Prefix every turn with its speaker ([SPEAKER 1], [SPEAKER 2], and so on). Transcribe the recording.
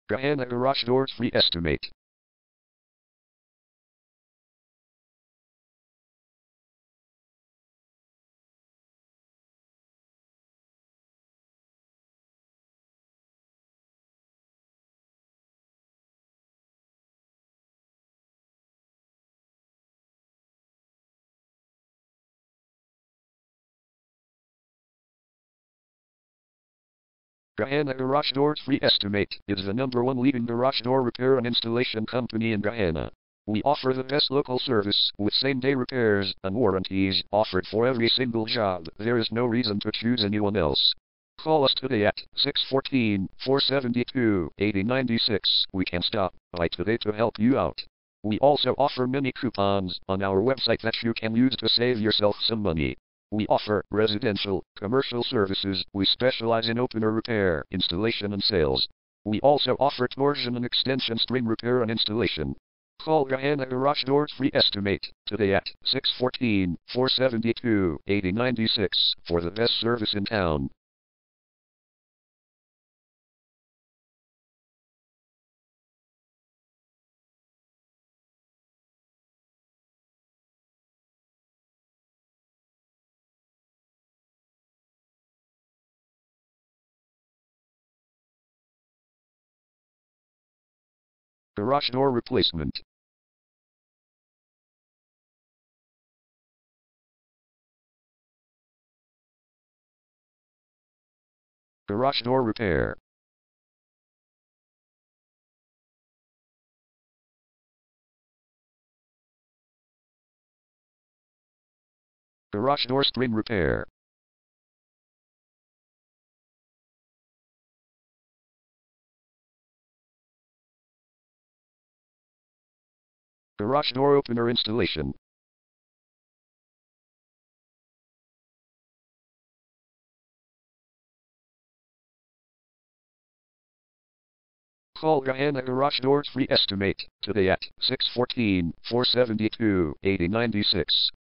[SPEAKER 1] Gahanna garage doors free estimate. Gahanna Garage Doors Free Estimate is the #1 leading garage door repair and installation company in Gahanna. We offer the best local service with same-day repairs and warranties offered for every single job. There is no reason to choose anyone else. Call us today at 614-472-8096. We can stop by today to help you out. We also offer many coupons on our website that you can use to save yourself some money. We offer residential, commercial services. We specialize in opener repair, installation and sales. We also offer torsion and extension string repair and installation. Call Gahanna Garage Doors Free Estimate today at 614-472-8096 for the best service in town. Garage door replacement. Garage door repair. Garage door string repair. Garage door opener installation. Call Gahanna Garage Doors Free Estimate today at 614-472-8096.